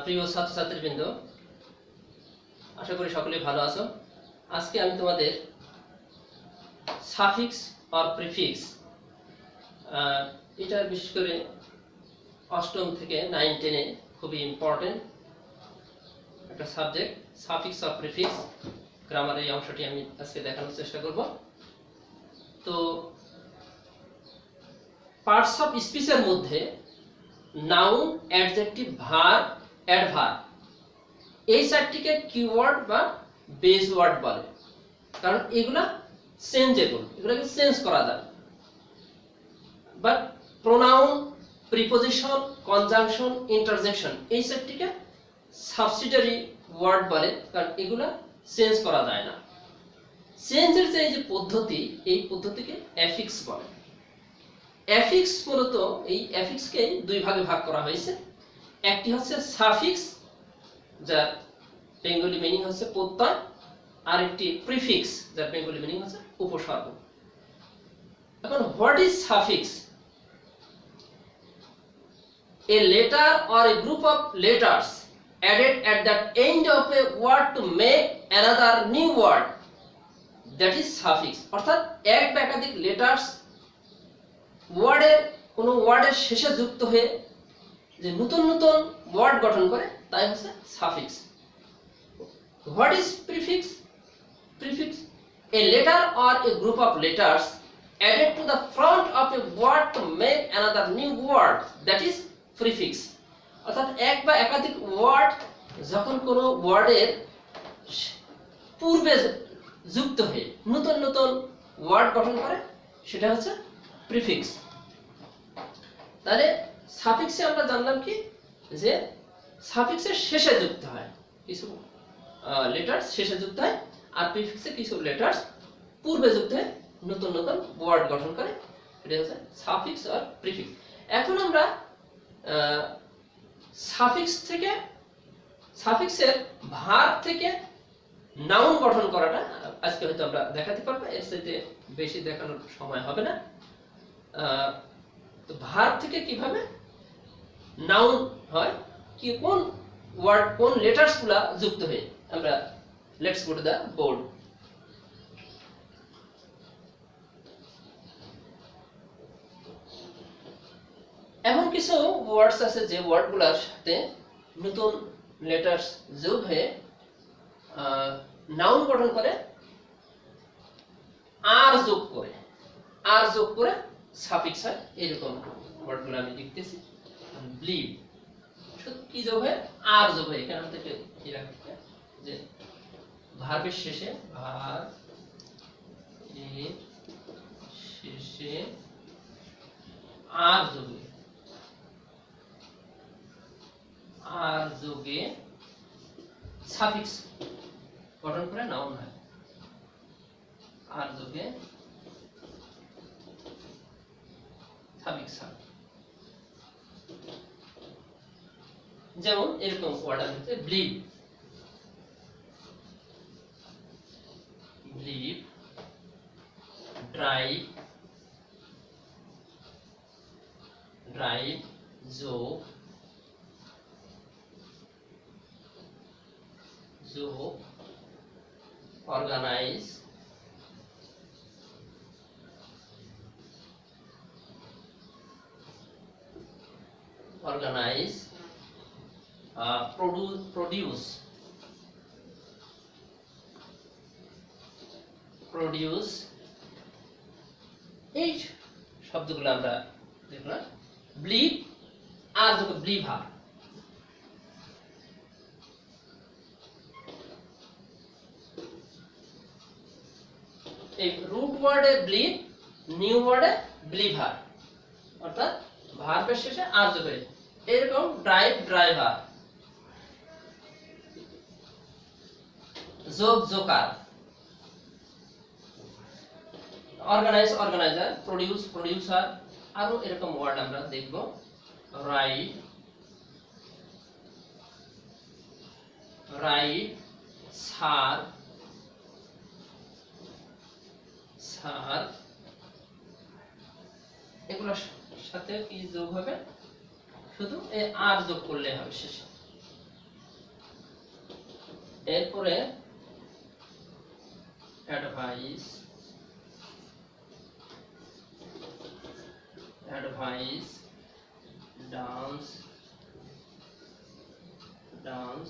প্রিয় ছাত্রছাত্রীবৃন্দ, আশা করি সকলেই ভালো আছো। আজকে আমি তোমাদের সাফিক্স আর প্রিফিক্স, এটা বিশেষ করে অষ্টম থেকে 9-10-এ খুবই ইম্পর্টেন্ট একটা সাবজেক্ট। সাফিক্স আর প্রিফিক্স গ্রামারের এই অংশটি আমি আজকে দেখানোর চেষ্টা করব। তো পার্টস অফ স্পিচের মধ্যে নাউন, অ্যাডজেক্টিভ, ভার্ব, অ্যাডভার্ব এই চারটিকে কিওয়ার্ড বা বেস ওয়ার্ড বলে, কারণ এগুলা চেঞ্জেবল, এগুলাকে চেঞ্জ করা যায়। But pronoun, preposition, conjunction, interjection এই চারটিকে সাবসিডিয়ারি ওয়ার্ড বলে, কারণ এগুলা চেঞ্জ করা যায় না। চেঞ্জের যে পদ্ধতি, এই পদ্ধতিকে অ্যাফিক্স বলে। অ্যাফিক্স মূলত এই অ্যাফিক্সকে দুই ভাগে ভাগ করা হয়েছে। একটি হচ্ছে সাফিক্স, যার বেঙ্গলি মিনিং হচ্ছে প্রত্যয়, আর একটি প্রিফিক্স, যার বেঙ্গলি মিনিং হচ্ছে উপসর্গ। এখন what is suffix? A letter or a group of letters added at the end of a word to make another new word, that is suffix. অর্থাৎ এক বা একাধিক লেটার্স ওয়ার্ডের কোনো ওয়ার্ডের শেষে যুক্ত হয়ে যে নতুন নতুন ওয়ার্ড গঠন করে, তাই হচ্ছে suffix. What is prefix? Prefix: a letter or a group of letters added to the front of a word to make another new word, that is prefix. অর্থাৎ এক বা একাধিক ওয়ার্ড যখন কোনো ওয়ার্ডের পূর্বে যুক্ত হয়ে নতুন নতুন ওয়ার্ড গঠন করে, সেটা হচ্ছে প্রিফিক্স। তাহলে সাফিক্সে আমরা জানলাম কি, যে সাফিক্সের শেষে যুক্ত হয় কিছু লেটার্স, শেষে যুক্ত হয়, আর প্রিফিক্সে কিছু লেটার্স পূর্বে যুক্ত হয়ে নতুন নতুন ওয়ার্ড গঠন করে, এটা হচ্ছে সাফিক্স আর প্রিফিক্স। এখন আমরা সাফিক্স থেকে, সাফিক্সের ভার্ব থেকে নাউন গঠন করাটা আজকে হয়তো আমরা দেখাতে পারবো, এর সাথে বেশি দেখানোর সময় হবে না। তো ভার্ব থেকে কিভাবে নাউন হয়, কি কোন ওয়ার্ড, কোন লেটার্স গুলা যুক্ত হয়ে, আমরা let's go to the board. এমন কিছু ওয়ার্ডস আছে যে ওয়ার্ডগুলোর সাথে নতুন লেটার্স যোগ হয়ে নাউন গঠন করে, আর যোগ করে সাফিক্স হয়। এরকম ওয়ার্ডগুলো আমি লিখতেছি। বিলিভ, শুধু কি যোগ হয়ে, আর যোগ হয়ে, এখানে থেকে কি রাখতে, যে ভার্বের শেষে, ভার্বের শেষে আর যোগে সাফিক্স গঠন করে নাউন হয়। আর যোগে সাফিক্স হয়। যেমন এরকম ওয়ার্ড আছে believe, believe, drive, joke, organize, produce, এই শব্দগুলো আমরা দেখলাম। বিলিভ, আর যোগে বিলিভার। এই রুট ওয়ার্ডে বিলিভ, নিউ ওয়ার্ডে বিলিভার, অর্থাৎ ভার্বের শেষে আর যোগে। এরকম drive, driver, joker, organise, organiser, produce, producer, আরো এরকম ওয়ার্ড আমরা দেখব। রাইট, সার, এগুলোর সাথে কি যোগ হবে, শুধু আর যোগ করলে হবে শেষে। এরপরে advice, advice, dance, dance,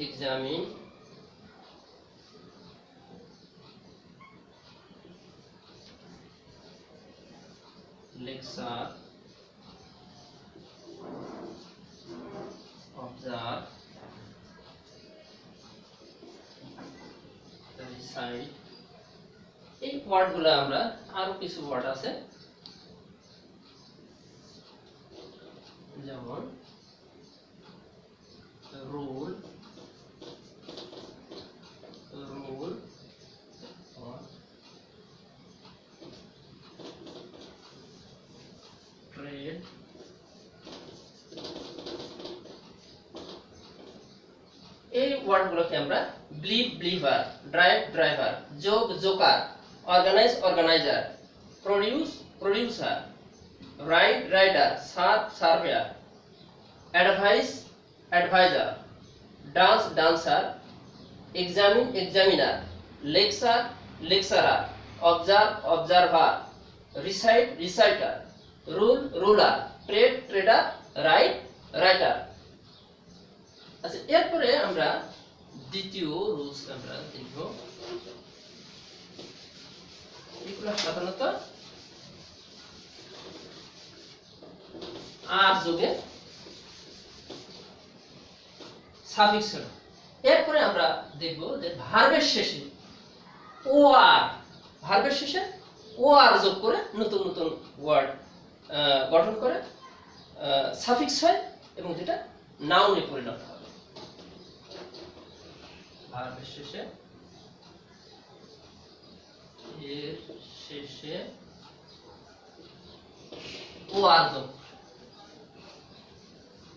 examine, lecture, observe, recite। এই ওয়ার্ডগুলো আমরা আরো কিছু ওয়ার্ড আছে, যেমন রুল, রুল, ট্রেড, এই ওয়ার্ডগুলোকে আমরা believe, believer, drive, driver, joke, joker, organise, organiser, produce, producer, ride, rider, serve, server, advice, adviser, dance, dancer, examine, examiner, lecture, lecturer, observe, observer, recite, reciter, rule, ruler, trade, trader, write, writer. আচ্ছা, এরপরে আমরা দ্বিতীয় rules আমরা দেখব। এগুলো সাধারণত আর যোগে suffix হলো। এরপরে আমরা দেখব যে ভার্বের শেষে ও আর, ভার্বের শেষে ও আর যোগ করে নতুন নতুন ওয়ার্ড গঠন করে সাফিক্স হয় এবং যেটা নাউনে পরিণত হবে। ভার্বের শেষে, এর শেষে ও আর যোগ,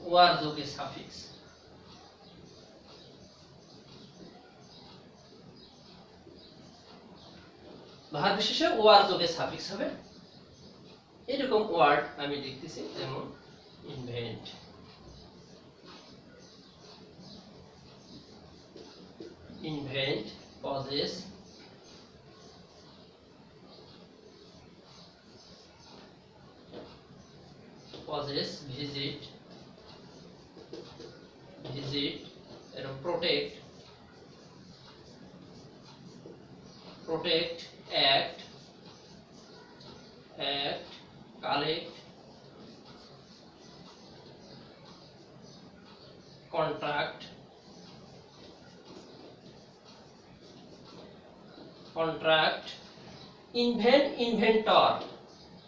ও আর যোগে সাফিক্স। ভার্বের শেষে ও আর যোগে সাফিক্স হবে। এরকম ওয়ার্ড আমি লিখতেছি, যেমন invent, invent, possess, possess, visit, visit, এরকম protect, protect, act, act, collect, contract, contract, invent, inventor,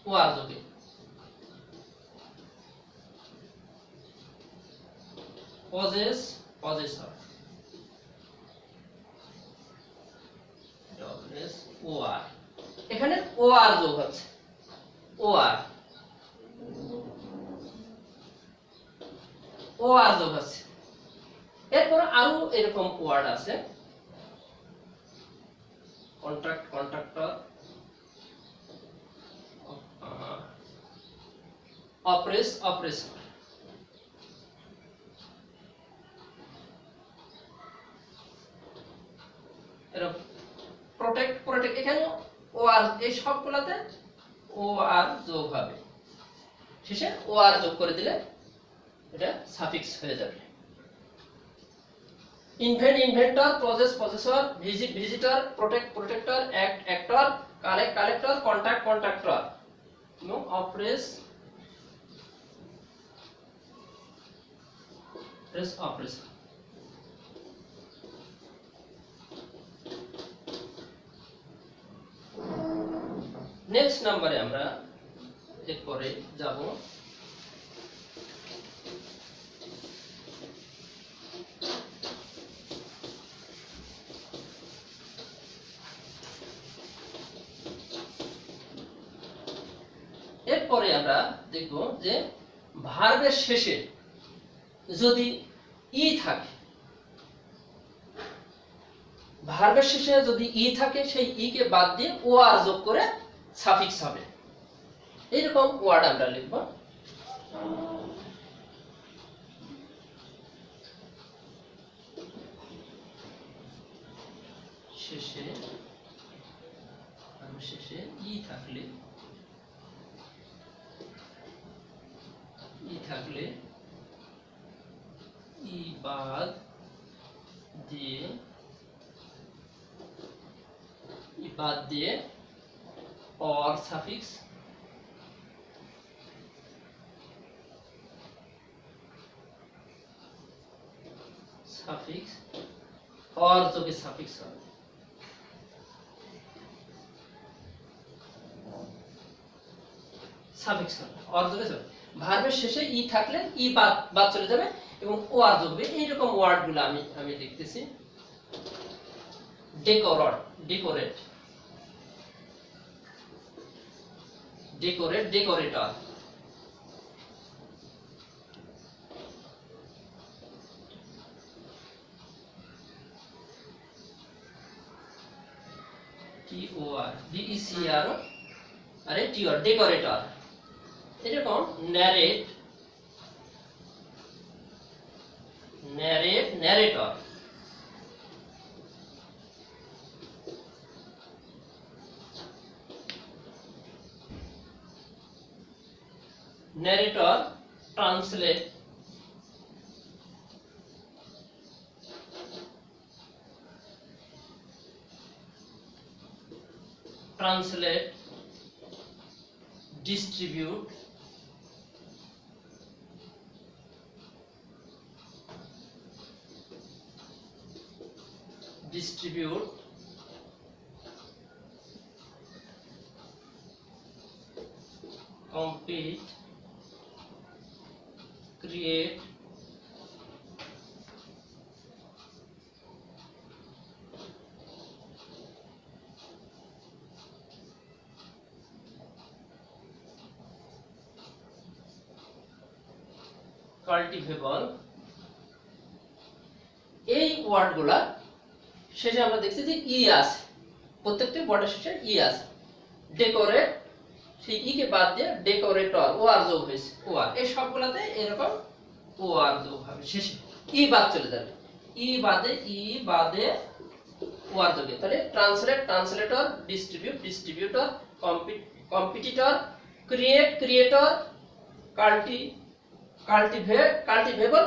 or যোগে, পজেস, পজেসর, ডব্লিউএস, ওআর। এখানে ওআর যোগ হচ্ছে, ওআর, ওআর যোগ আছে। এরপর আরো এরকম ওয়ার্ড আছে, কন্ট্রাক্ট, কন্ট্রাক্টর, অপ্রেস, অপ্রেসর, এরকম প্রোটেক্ট, প্রোটেক্ট। এখানে ও আর, এই সবগুলোতে ও আর যোগ হবে, শেষে ও আর যোগ করে দিলে এটা সাফিক্স হয়ে যাবে। Invent, inventor, possess, possessor, visit, visitor, protect, protector, act, actor, collect, collector, contract, contractor এবং অপ্রেস, প্রেস, অপ্রেসর। নেক্সট নাম্বারে আমরা এরপরে যাব এরপরে আমরা দেখব যে ভার্বের শেষে যদি ই থাকে ভার্বের শেষে যদি ই থাকে সেই ই কে বাদ দিয়ে ও আর যোগ করে সাফিক্স হবে। এইরকম ওয়ার্ড আমরা লিখব। শেষে শেষে ই থাকলে ই বাদ দিয়ে और সাফিক্স और যোগে সাফিক্স হবে। সাফিক্স হবে और যোগে যাবে। ভার্বের শেষে ই থাকলে ই বাদ চলে যাবে এবং ও আর যোগ হবে। এইরকম ওয়ার্ডগুলো আমি লিখতেছি। ডেকোরেট, ডেকোরেটর, DECR আরে টিওর, ডেকোরেটর। এরকম narrator, translate, distribute, compete, create, cultivable। এই ওয়ার্ডগুলা শেষে আমরা দেখছি যে ই আছে, প্রত্যেকটি ওয়ার্ডের শেষে ই আছে। ডেকোরেট, সেই ই কে বাদ দিয়ে ডেকোরেটর, ও আর যোগ হয়েছে, ও আর। এই সবগুলাতে এরকম ও আর যোগ হবে শেষে, ই বাদ চলে যাবে। ই বাদে ও আর যোগে, তাহলে translator, distributor, competitor, creator, cultivable,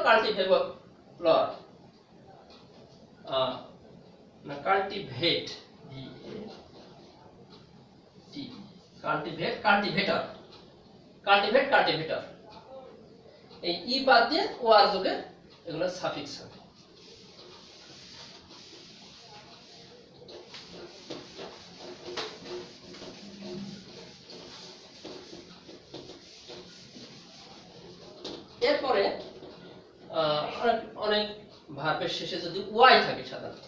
cultivator. এই ই বাদ দিয়ে ও আর যোগে এগুলো সাফিক্স হবে। এরপরে অনেক ভার্বের শেষে যদি ওয়াই থাকে, সাধারণত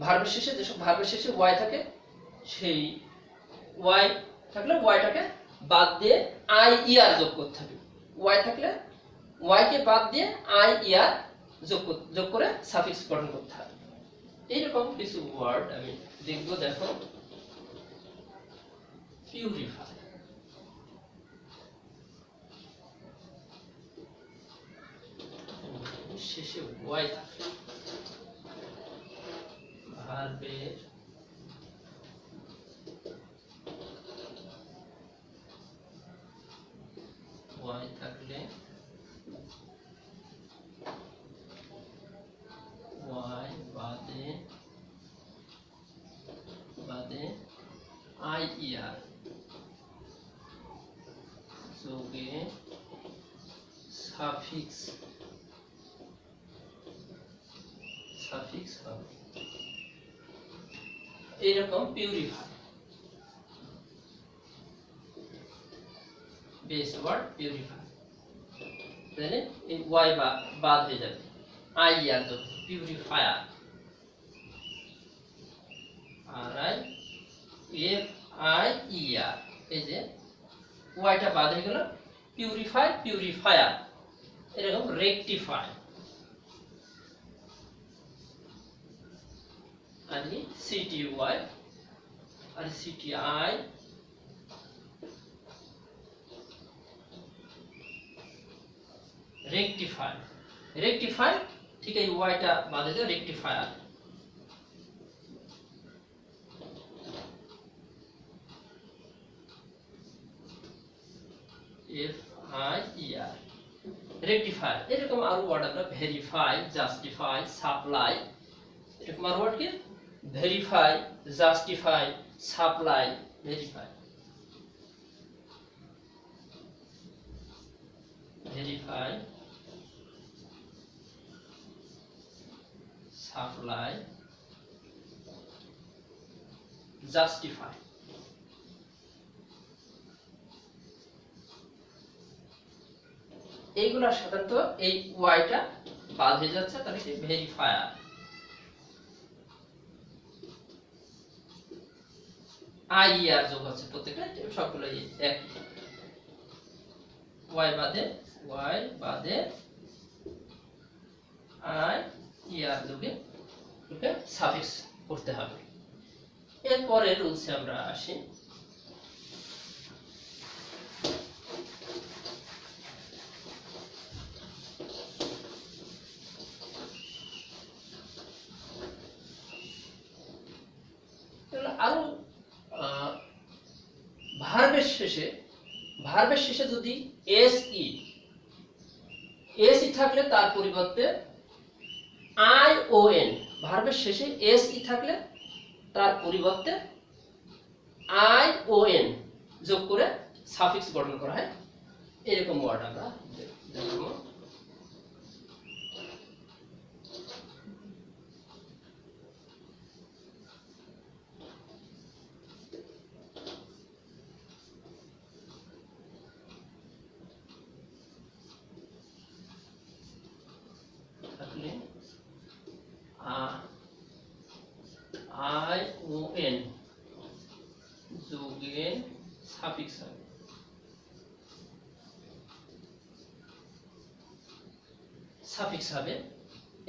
ভার্বের শেষে যেসব ভার্বের শেষে ওয়াই থাকে, সেই ওয়াই থাকলে ওয়াইটাকে বাদ দিয়ে আই ই আর যোগ করতে হবে। ওয়াই থাকলে ওয়াই কে বাদ দিয়ে আই ই আর যোগ করে সাফিক্স গঠন করতে হবে। এইরকম কিছু ওয়ার্ড আমি দেখব। দেখো, পিউরিফাই, শেষে ওয়াই থাকে, ভার্বের ওয়াই থাকলে ওয়াই বাদে আই ই আর যোগে সাফিক্স হবে। এইরকম পিউরিফাই, বেস ওয়ার্ড পিউরিফাই, তাহলে এই ওয়াই বাদ হয়ে যাবে, আই আর যোগ, purifier, R I F I E R. এই যে ওয়াইটা বাদ হয়ে গেল, পিউরিফায়ার। এরকম রেকটিফাই, आणि CTY आणि CTI রেকটিফাই ঠিক এই ওয়াইটা বাদে দিয়ে রেকটিফায়ার FIER রেকটিফায়ার। এরকম আরো ওয়ার্ড আমরা ভেরিফাই, জাস্টিফাই, সাপ্লাই, এরকম আরো ওয়ার্ড কি verify, justify, supply, verify, supply, justify. এইগুলা সাধারণত এই ওয়াইটা বাদ হয়ে যাচ্ছে, তাহলে কি ভেরিফায়ার। IER যোগ হচ্ছে প্রত্যেকটা, সবগুলো এক। ওয়াই বাদে IER যোগে ওকে সাফিক্স করতে হবে। এরপরে রুলসে আমরা আসি। আরো ভার্বের শেষে যদি এসই থাকলে তার পরিবর্তে ION, ভার্বের শেষে এসই থাকলে তার পরিবর্তে ION যোগ করে সাফিক্স গঠন করা হয়। এরকম ওয়ার্ড আমরা দেখব। ION যোগে সাফিক্স হবে।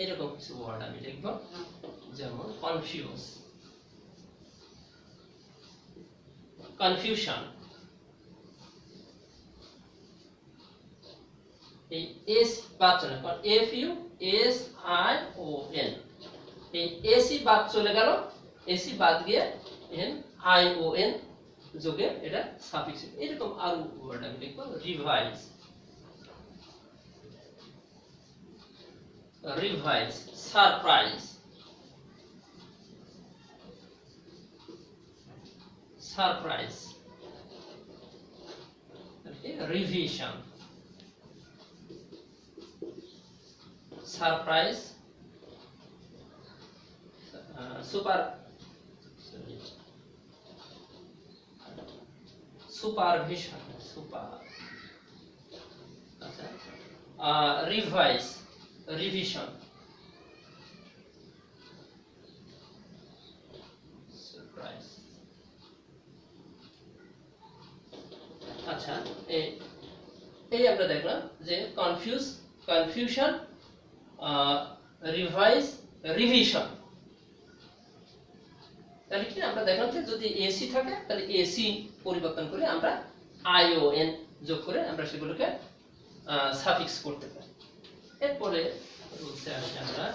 এরকম কিছু ওয়ার্ড আমি লিখব, যেমন কনফিউশন। এই এস বাদ চলে, কারণ FUSION, এই এসি বাদ চলে গেল, এসি বাদ গিয়ে ION যোগে এটা সাফিক্স। এরকম আরো ওয়ার্ড আমি লিখব, revise, surprise, revision, surprise, supervision, revise, revision, surprise. আচ্ছা, এই আমরা দেখলাম যে কনফিউশন, রিভাইজ, রিভিশন। তাহলে কি আমরা দেখলাম যে যদি এসি থাকে তাহলে এসি পরিবর্তন করে আমরা ION যোগ করে আমরা সেগুলোকে সাফিক্স করতে পারি। এরপরে রুলসে আসি আমরা।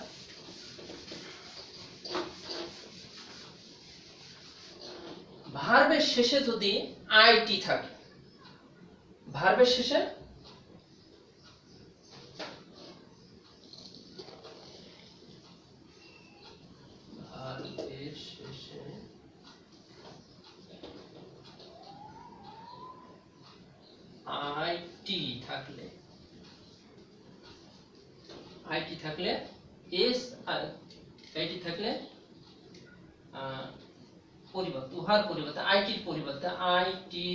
ভার্বের শেষে যদি আইটি থাকে, ভার্বের শেষে আইটি থাকলে পরিবর্তে উহার পরিবর্তে আইটির পরিবর্তে আইটি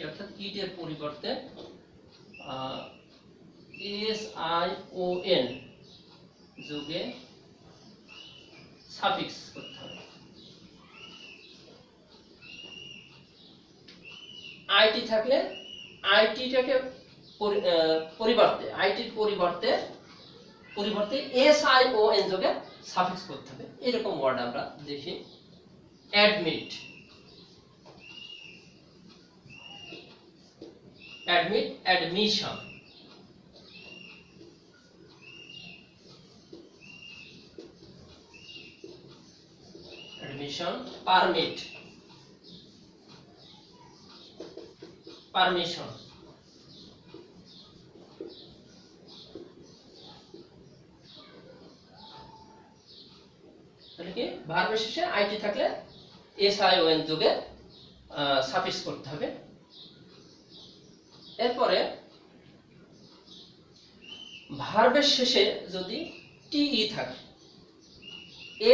অর্থাৎ ইটের পরিবর্তে SION যোগে সাফিক্স করতে হবে। আইটি থাকলে আইটিটাকে আইটির পরিবর্তে পরিবর্তে SION যোগে সাফিক্স করতে হবে। এরকম ওয়ার্ড আমরা দেখি, admit, admit, admission, admission, permit, permission, তাহলে কি ভার্বের শেষে আইটি থাকলে SION যোগে সাফিক্স করতে হবে। এরপরে ভার্বের শেষে যদি টিই থাকে,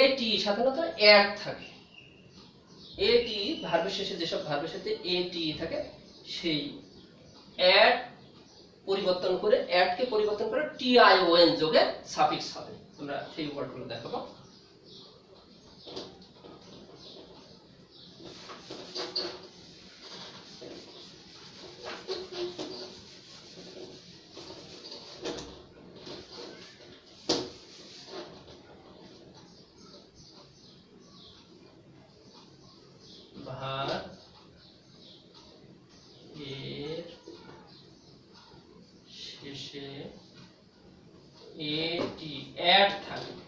এটি সাধারণত অ্যাড থাকে, এটি ভার্বের শেষে যেসব ভার্বের সাথে এটি থাকে সেই অ্যাড পরিবর্তন করে, অ্যাডকে পরিবর্তন করে TION যোগে সাফিক্স হবে। আমরা সেই ওয়ার্ডগুলো দেখাবো। ভার্ব এর শেষে এটি অ্যাড থাকবে,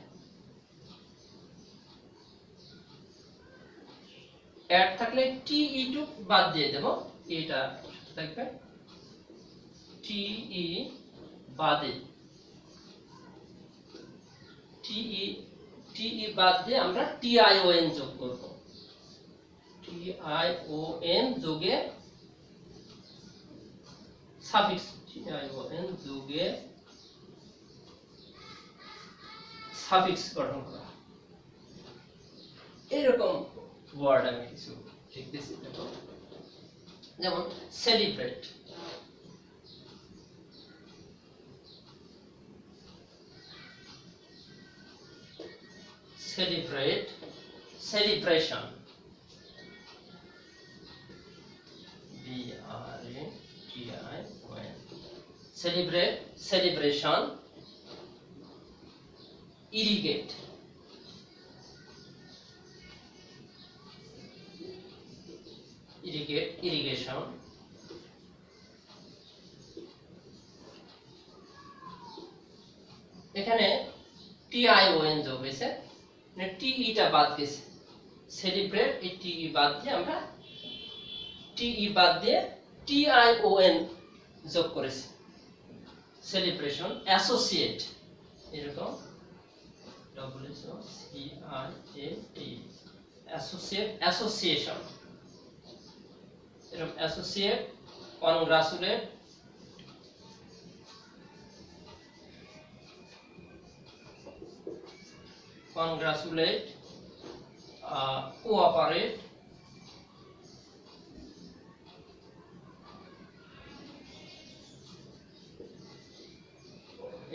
অ্যাড থাকলে টিই টু বাদ দিয়ে দেব, এটা সাথে থাকবে টিই বাদে, টিই বাদ দিয়ে আমরা TION যোগ করব, TION যোগে সাফিক্স, TION যোগে সাফিক্স গঠন করা। এরকম ওয়ার্ড আমি কিছু লিখতেছি, দেখো, যেমন celebrate, celebrate, celebration, BRATION, celebrate, celebration, irrigate, irrigate, irrigation, এখানে TION যোগ হয়েছে, মানে টিইটা বাদ গেছে, সেলিব্রেট এই টিই বাদ দিয়ে আমরা টিই বাদ দিয়ে TION যোগ করেছি, সেলিব্রেশন, অ্যাসোসিয়েট, এরকম WACIAT, অ্যাসোসিয়েট, অ্যাসোসিয়েশন, এরকম অ্যাসোসিয়েট, কনগ্রাচুলেট, কনগ্রাচুলেট, কোঅপারেট,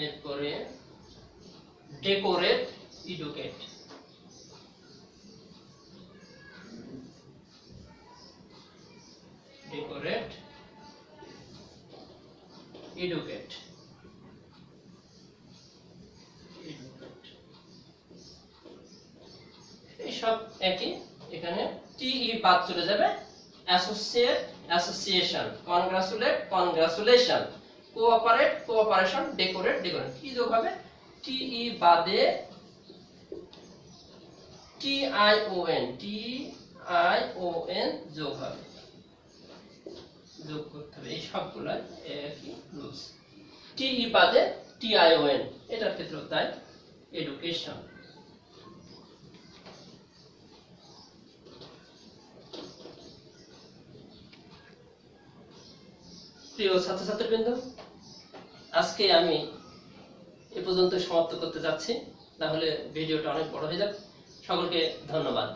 এরপরে ডেকোরেট, এডুকেট, ডেকোরেট, এডুকেট, এইসব একই। এখানে টিই বাদ চলে যাবে, associate, association, congratulate, congratulation, cooperate, cooperation, decorate, decorate, কি যোগ হবে? টিই বাদে TION, TION যোগ হবে, যোগ করতে হবে। এই সবগুলো একই রুলস, টিই বাদে TION, এটার ক্ষেত্রেও তাই, এডুকেশন। প্রিয় ছাত্রছাত্রীবৃন্দ, আজকে আমি এ পর্যন্ত সমাপ্ত করতে যাচ্ছি, না হলে ভিডিওটা অনেক বড় হয়ে যাবে। সকলকে ধন্যবাদ।